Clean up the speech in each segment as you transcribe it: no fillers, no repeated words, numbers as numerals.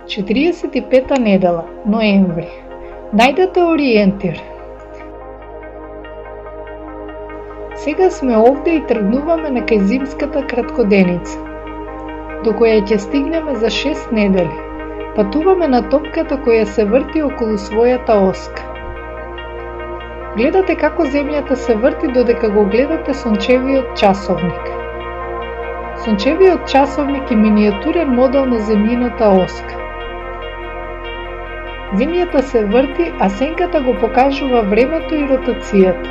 45-та недела, ноември. Најдете ориентир. Сега сме овде и тргнуваме на кај зимската краткоденица, до која ќе стигнеме за 6 недели. Патуваме на топката која се врти околу својата оска. Гледате како земјата се врти додека го гледате сончевиот часовник. Сончевиот часовник е минијатурен модел на земјината оска. Земјата се врти, а сенката го покажува времето и ротацијата.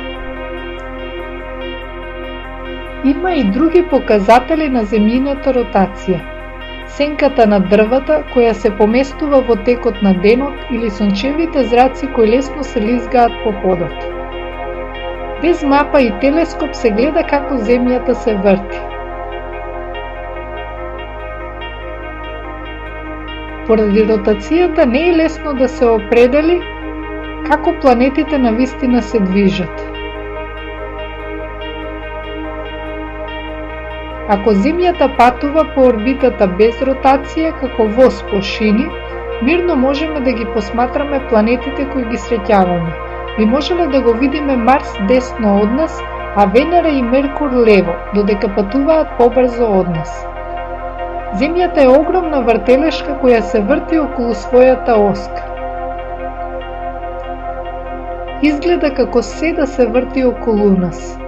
Има и други показатели на земјината ротација. Сенката на дрвата која се поместува во текот на денот или сончевите зраци кои лесно се лизгаат по подот. Без мапа и телескоп се гледа како земјата се врти. Поради ротацијата не е лесно да се определи како планетите навистина се движат. Ако Земјата патува по орбитата без ротација како воз по шини, мирно можеме да ги посматраме планетите кои ги среќаваме. Би можеле да го видиме Марс десно од нас, а Венера и Меркур лево, додека патуваат побрзо од нас. Земјата е огромна вртелешка која се врти околу својата оска. Изгледа како се да се врти околу нас,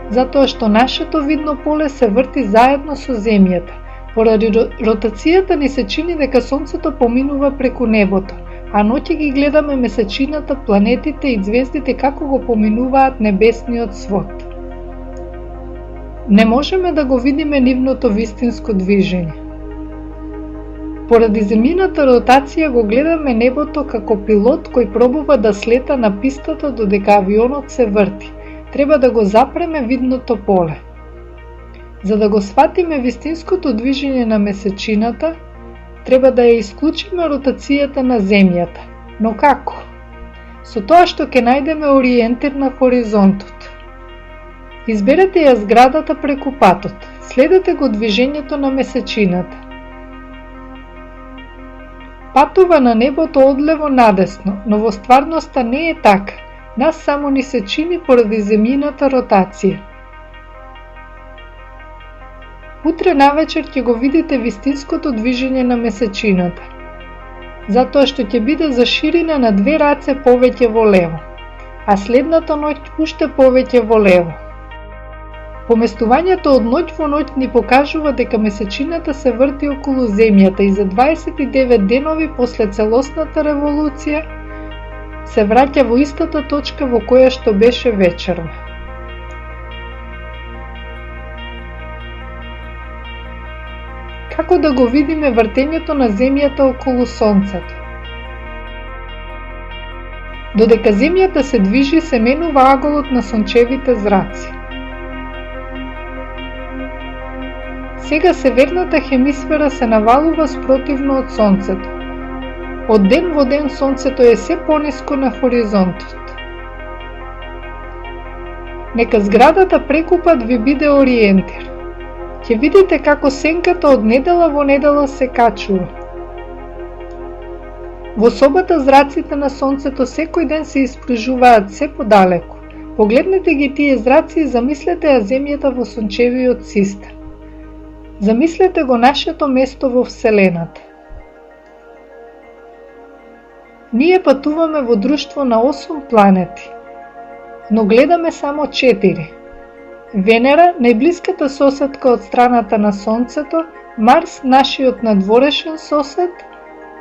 затоа што нашето видно поле се врти заедно со Земјата. Поради ротацијата ни се чини дека Сонцето поминува преку небото, а ноќе ги гледаме месечината, планетите и звездите како го поминуваат небесниот свод. Не можеме да го видиме нивното вистинско движење. Поради земјината ротација го гледаме небото како пилот кој пробува да слета на пистата додека авионот се врти. Треба да го запреме видното поле. За да го сватиме вистинското движење на месечината, треба да ја исклучиме ротацијата на Земјата. Но како? Со тоа што ќе најдеме ориентир на хоризонтот. Изберете ја зградата преку патот, следете го движењето на месечината. Патува на небото одлево надесно, но во стварноста не е така. Нас само ни се чини поради земјината ротација. Утре навечер ќе го видите вистинското движење на месечината, затоа што ќе биде за ширина на 2 раце повеќе во лево, а следната ноќ уште повеќе во лево. Поместувањето од ноќ во ноќ ни покажува дека месечината се врти околу Земјата и за 29 денови после целосната револуција се враќа во истата точка во која што беше вечерва. Како да го видиме вртењето на Земјата околу Сонцето? Додека Земјата се движи, се менува аголот на сончевите зраци. Сега северната хемисфера се навалува спротивно од Сонцето. Од ден во ден Сонцето е се пониско на хоризонтот. Нека зградата преку пат ви биде ориентир. Ќе видите како сенката од недела во недела се качува. Во собата зраците на Сонцето секој ден се исприжуваат се подалеку. Погледнете ги тие зраци и замислете ја Земјата во сончевиот систем. Замислете го нашето место во Вселената. Ние патуваме во друштво на 8 планети, но гледаме само 4. Венера, најблиската соседка од страната на Сонцето, Марс, нашиот надворешен сосед,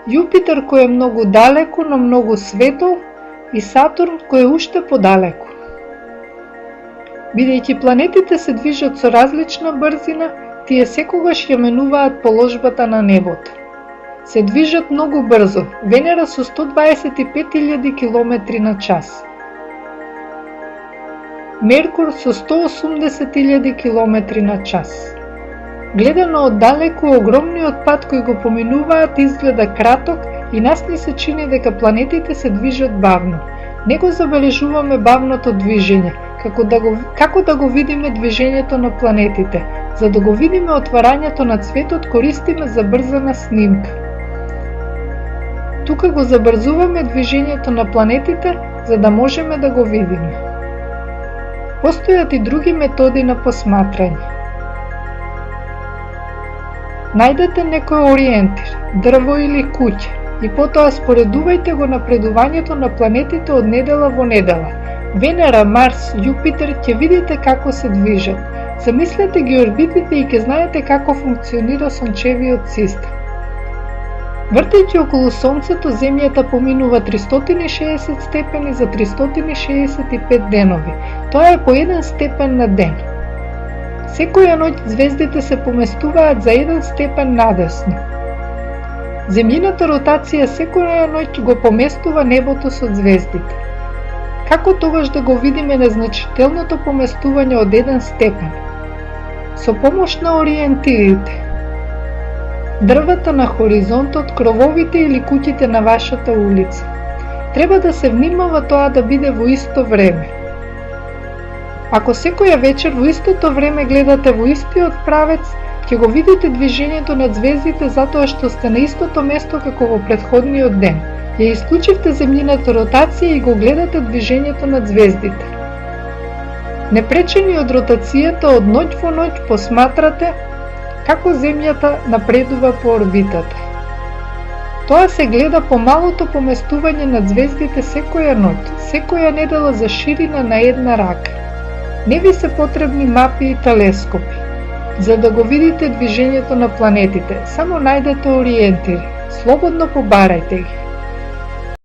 Јупитер кој е многу далеку, но многу светол, и Сатурн кој е уште подалеку. Бидејќи планетите се движат со различна брзина, тие секогаш ја менуваат положбата на небото. Се движат многу брзо, Венера со 125.000 км на час. Меркур со 180.000 км на час. Гледано од далеку, огромниот пат кој го поминуваат изгледа краток и нас ни се чини дека планетите се движат бавно. Не го забележуваме бавното движење, како да го видиме движењето на планетите. За да го видиме отварањето на цветот, користиме забрзана снимка. Тука го забрзуваме движењето на планетите за да можеме да го видиме. Постојат и други методи на посматрање. Најдете некој ориентир, дрво или куќа и потоа споредувајте го напредувањето на планетите од недела во недела. Венера, Марс, Јупитер ќе видите како се движат. Замислете ги орбитите и ќе знаете како функционира сончевиот систем. Вртејќи околу Сонцето, Земјата поминува 360 степени за 365 денови. Тоа е по 1 степен на ден. Секоја ноќ звездите се поместуваат за 1 степен надесно. Земјината ротација секоја ноќ го поместува небото со звездите. Како тогаш да го видиме незначителното поместување од 1 степен? Со помош на ориентирите. Дрвата на хоризонтот, крововите или куќите на вашата улица. Треба да се внимава тоа да биде во исто време. Ако секоја вечер во истото време гледате во истиот правец, ќе го видите движењето на звездите затоа што сте на истото место како во претходниот ден. Ја исклучивте земјината ротација и го гледате движењето на звездите. Непречени од ротацијата, од ноќ во ноќ посматрате како Земјата напредува по орбитата. Тоа се гледа по малото поместување на звездите секоја ноќ, секоја недела за ширина на 1 рака. Не ви се потребни мапи и телескопи, за да го видите движењето на планетите. Само најдете ориентири, слободно побарајте ги.